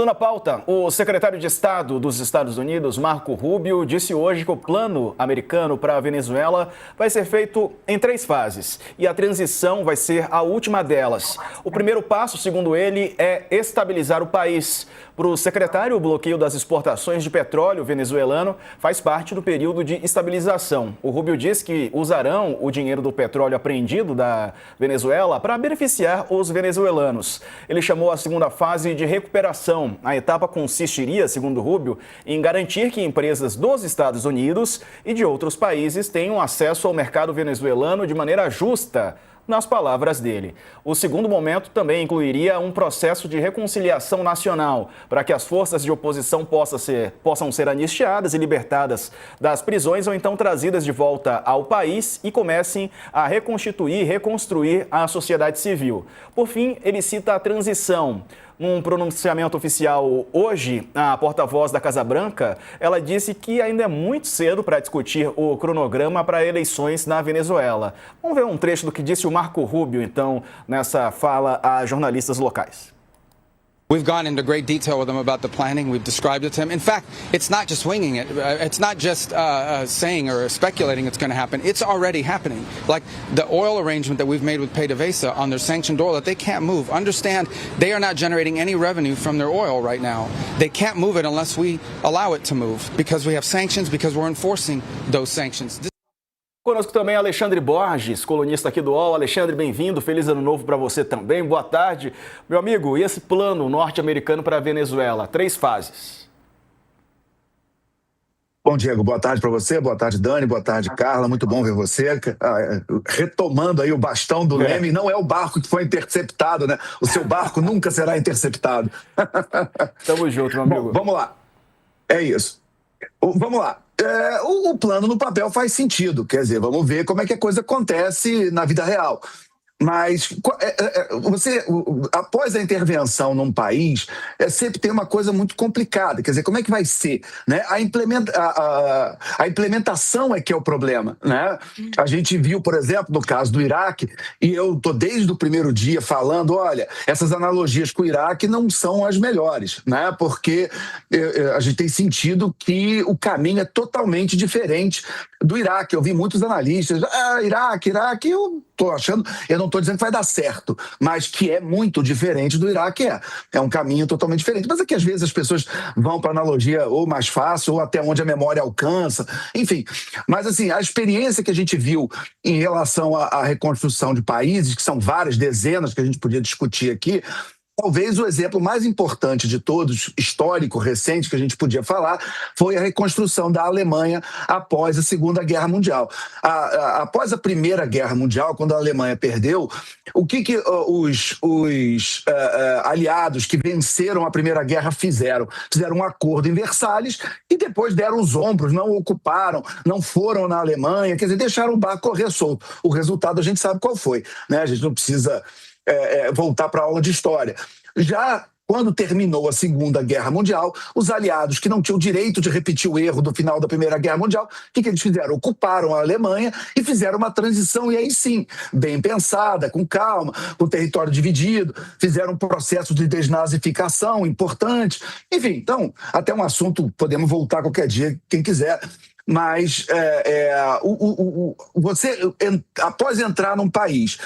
Na pauta, o secretário de Estado dos Estados Unidos, Marco Rubio, disse hoje que o plano americano para a Venezuela vai ser feito em 3 fases e a transição vai ser a última delas. O primeiro passo, segundo ele, é estabilizar o país. Para o secretário, o bloqueio das exportações de petróleo venezuelano faz parte do período de estabilização. O Rubio diz que usarão o dinheiro do petróleo apreendido da Venezuela para beneficiar os venezuelanos. Ele chamou a segunda fase de recuperação. A etapa consistiria, segundo Rubio, em garantir que empresas dos Estados Unidos e de outros países tenham acesso ao mercado venezuelano de maneira justa, nas palavras dele. O segundo momento também incluiria um processo de reconciliação nacional, para que as forças de oposição possam ser anistiadas e libertadas das prisões ou então trazidas de volta ao país e comecem a reconstituir e reconstruir a sociedade civil. Por fim, ele cita a transição. Num pronunciamento oficial hoje, a porta-voz da Casa Branca, ela disse que ainda é muito cedo para discutir o cronograma para eleições na Venezuela. Vamos ver um trecho do que disse o Marco Rubio, então, nessa fala a jornalistas locais. We've gone into great detail with him about the planning. We've described it to him. In fact, it's not just winging it. It's not just saying or speculating it's going to happen. It's already happening. Like the oil arrangement that we've made with PDVSA on their sanctioned oil that they can't move. Understand, they are not generating any revenue from their oil right now. They can't move it unless we allow it to move because we have sanctions, because we're enforcing those sanctions. Conosco também Alexandre Borges, colunista aqui do UOL. Alexandre, bem-vindo. Feliz ano novo para você também. Boa tarde. Meu amigo, e esse plano norte-americano para a Venezuela? 3 fases. Bom, Diego, boa tarde para você, boa tarde, Dani, boa tarde, Carla, muito bom ver você. Retomando aí o bastão do Leme, não é o barco que foi interceptado, né? O seu barco nunca será interceptado. Tamo junto, meu amigo. Bom, vamos lá. É isso. Vamos lá. O plano no papel faz sentido, quer dizer, vamos ver como é que a coisa acontece na vida real. Mas após a intervenção num país, sempre tem uma coisa muito complicada. Quer dizer, como é que vai ser? Né? A implementação é que é o problema. Né? A gente viu, por exemplo, no caso do Iraque, e eu estou desde o primeiro dia falando, olha, essas analogias com o Iraque não são as melhores, né? Porque a gente tem sentido que o caminho é totalmente diferente do Iraque. Eu vi muitos analistas, Iraque, eu estou achando, eu não estou dizendo que vai dar certo, mas que é muito diferente do Iraque, é um caminho totalmente diferente. Mas é que às vezes as pessoas vão para analogia ou mais fácil, ou até onde a memória alcança, enfim. Mas assim, a experiência que a gente viu em relação à reconstrução de países, que são várias dezenas que a gente podia discutir aqui, talvez o exemplo mais importante de todos, histórico, recente, que a gente podia falar, foi a reconstrução da Alemanha após a Segunda Guerra Mundial. Após a Primeira Guerra Mundial, quando a Alemanha perdeu, o que os aliados que venceram a Primeira Guerra fizeram? Fizeram um acordo em Versalhes e depois deram os ombros, não ocuparam, não foram na Alemanha, quer dizer, deixaram o barco correr solto. O resultado a gente sabe qual foi, né? A gente não precisa voltar para a aula de história. Já quando terminou a Segunda Guerra Mundial, os aliados que não tinham o direito de repetir o erro do final da Primeira Guerra Mundial, o que eles fizeram? Ocuparam a Alemanha e fizeram uma transição, e aí sim, bem pensada, com calma, com o território dividido, fizeram um processo de desnazificação importante. Enfim, então, até um assunto, podemos voltar qualquer dia, quem quiser. Mas você, após entrar num país,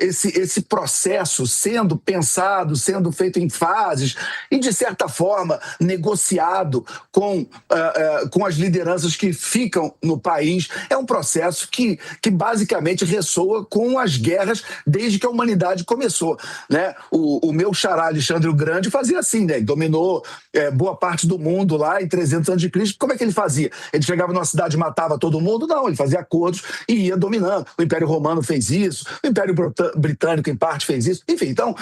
esse processo sendo pensado, sendo feito em fases e, de certa forma, negociado com as lideranças que ficam no país, é um processo que basicamente ressoa com as guerras desde que a humanidade começou. Né? O meu xará Alexandre o Grande fazia assim, né? Dominou boa parte do mundo lá em 300 a.C. Como é que ele fazia? Ele chegava numa cidade e matava todo mundo? Não, ele fazia acordos e ia dominando. O Império Romano fez isso, o Império Britânico em parte fez isso. Enfim, então,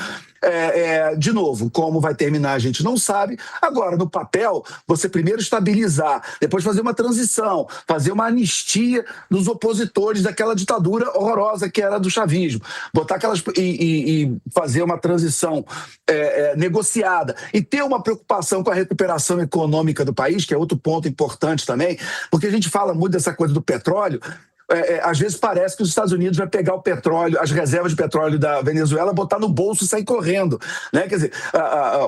de novo, como vai terminar a gente não sabe. Agora, no papel, você primeiro estabilizar, depois fazer uma transição, fazer uma anistia dos opositores daquela ditadura horrorosa que era do chavismo, botar aquelas e fazer uma transição negociada e ter uma preocupação com a recuperação econômica do país, que é outro ponto importante também, porque a gente fala muito dessa coisa do petróleo. às vezes parece que os Estados Unidos vai pegar o petróleo, as reservas de petróleo da Venezuela, botar no bolso e sair correndo, né? Quer dizer,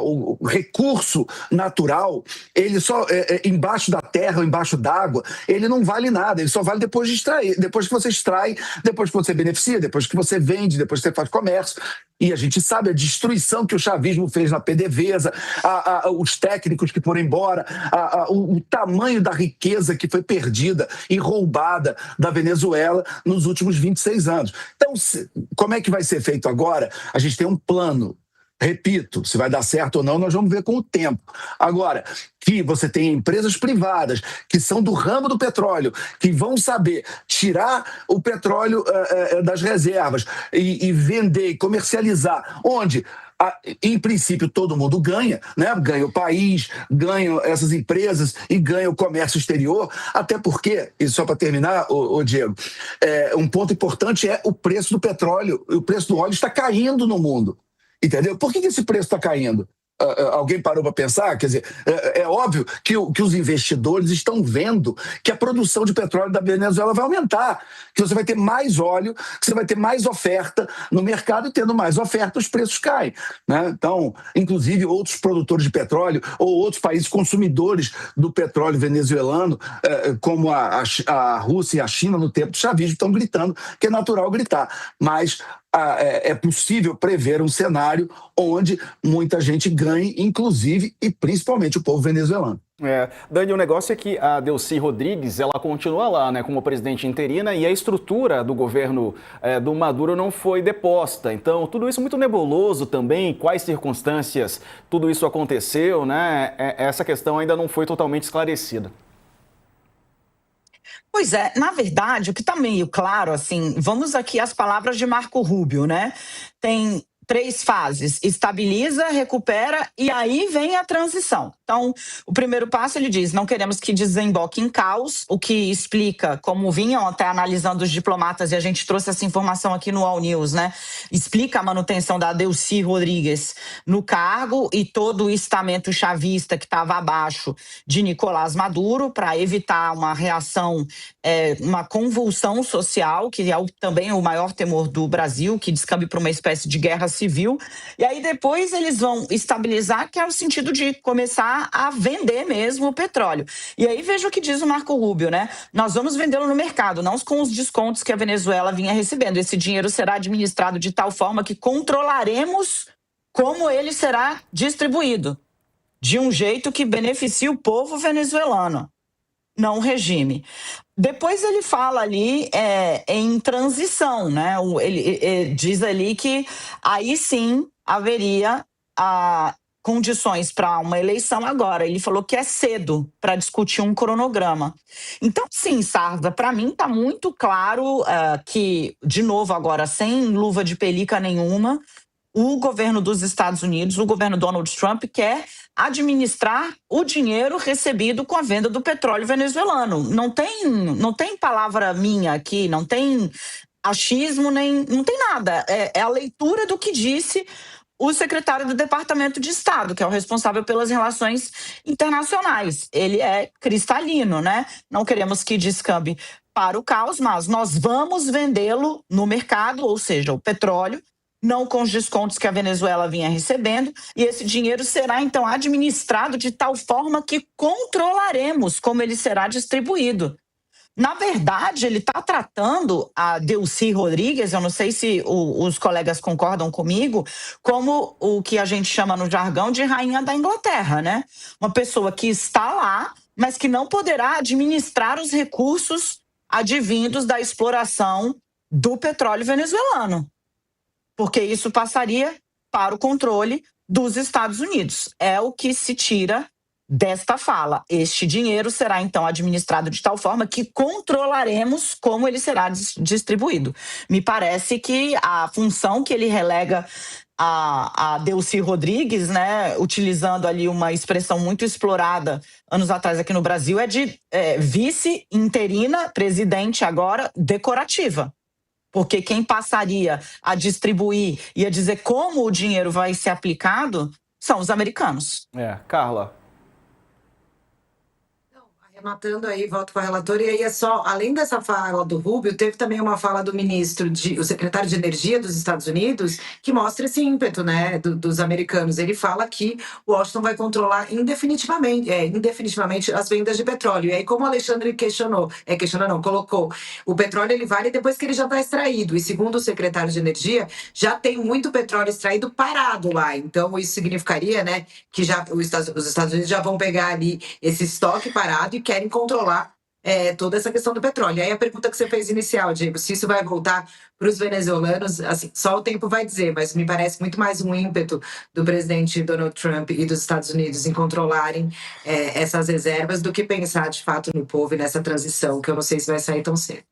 o recurso natural, ele só embaixo da terra, embaixo d'água, ele não vale nada, ele só vale depois de extrair, depois que você extrai, depois que você beneficia, depois que você vende, depois que você faz comércio. E a gente sabe a destruição que o chavismo fez na PDVSA, os técnicos que foram embora, o tamanho da riqueza que foi perdida e roubada da Venezuela nos últimos 26 anos. Então, como é que vai ser feito agora? A gente tem um plano. Repito, se vai dar certo ou não, nós vamos ver com o tempo. Agora, que você tem empresas privadas que são do ramo do petróleo, que vão saber tirar o petróleo das reservas e vender e comercializar, onde, em princípio, todo mundo ganha, né? Ganha o país, ganham essas empresas e ganha o comércio exterior, até porque, e só para terminar, Diego, um ponto importante é o preço do petróleo, o preço do óleo está caindo no mundo. Entendeu? Por que esse preço está caindo? Alguém parou para pensar? Quer dizer, é óbvio que os investidores estão vendo que a produção de petróleo da Venezuela vai aumentar, que você vai ter mais óleo, que você vai ter mais oferta no mercado, e tendo mais oferta, os preços caem, né? Então, inclusive, outros produtores de petróleo ou outros países consumidores do petróleo venezuelano, como a Rússia e a China no tempo do chavismo, estão gritando, que é natural gritar. Mas é possível prever um cenário onde muita gente ganhe, inclusive e principalmente o povo venezuelano. Dani, o negócio é que a Delcy Rodrigues, ela continua lá, né, como presidente interina, e a estrutura do governo do Maduro não foi deposta. Então, tudo isso muito nebuloso também, quais circunstâncias tudo isso aconteceu, né? Essa questão ainda não foi totalmente esclarecida. Pois é, na verdade, o que está meio claro, assim, vamos aqui às palavras de Marco Rubio, né? Tem 3 fases: estabiliza, recupera e aí vem a transição. Então, o primeiro passo, ele diz: não queremos que desemboque em caos, o que explica, como vinham até analisando os diplomatas, e a gente trouxe essa informação aqui no All News, né? Explica a manutenção da Delcy Rodrigues no cargo e todo o estamento chavista que estava abaixo de Nicolás Maduro, para evitar uma reação, uma convulsão social, que é também o maior temor do Brasil, que descambe para uma espécie de guerra civil. E aí depois eles vão estabilizar, que é o sentido de começar a vender mesmo o petróleo. E aí veja o que diz o Marco Rubio, né? Nós vamos vendê-lo no mercado, não com os descontos que a Venezuela vinha recebendo. Esse dinheiro será administrado de tal forma que controlaremos como ele será distribuído, de um jeito que beneficie o povo venezuelano, não o regime. Depois ele fala ali em transição, né? Ele diz ali que aí sim haveria condições para uma eleição agora. Ele falou que é cedo para discutir um cronograma. Então, sim, Sarda, para mim está muito claro que, de novo agora, sem luva de pelica nenhuma, o governo dos Estados Unidos, o governo Donald Trump, quer administrar o dinheiro recebido com a venda do petróleo venezuelano. Não tem palavra minha aqui, não tem achismo, não tem nada. É a leitura do que disse o secretário do Departamento de Estado, que é o responsável pelas relações internacionais. Ele é cristalino, né? Não queremos que descambe para o caos, mas nós vamos vendê-lo no mercado, ou seja, o petróleo, não com os descontos que a Venezuela vinha recebendo, e esse dinheiro será, então, administrado de tal forma que controlaremos como ele será distribuído. Na verdade, ele está tratando a Delcy Rodrigues, eu não sei se os colegas concordam comigo, como o que a gente chama no jargão de rainha da Inglaterra, né? Uma pessoa que está lá, mas que não poderá administrar os recursos advindos da exploração do petróleo venezuelano, porque isso passaria para o controle dos Estados Unidos. É o que se tira desta fala. Este dinheiro será, então, administrado de tal forma que controlaremos como ele será distribuído. Me parece que a função que ele relega a Delcy Rodrigues, né, utilizando ali uma expressão muito explorada anos atrás aqui no Brasil, é de vice interina, presidente agora, decorativa. Porque quem passaria a distribuir e a dizer como o dinheiro vai ser aplicado são os americanos. Carla. Rematando aí, volto com a relatora, e aí é só, além dessa fala do Rubio, teve também uma fala do o secretário de Energia dos Estados Unidos, que mostra esse ímpeto, né, dos americanos. Ele fala que Washington vai controlar indefinitivamente as vendas de petróleo. E aí, como o Alexandre colocou, o petróleo ele vale depois que ele já está extraído. E segundo o secretário de Energia, já tem muito petróleo extraído parado lá. Então, isso significaria, né, que já os Estados Unidos já vão pegar ali esse estoque parado e querem controlar toda essa questão do petróleo. E aí a pergunta que você fez inicial, Diego, se isso vai voltar para os venezuelanos, assim, só o tempo vai dizer, mas me parece muito mais um ímpeto do presidente Donald Trump e dos Estados Unidos em controlarem essas reservas do que pensar de fato no povo e nessa transição, que eu não sei se vai sair tão cedo.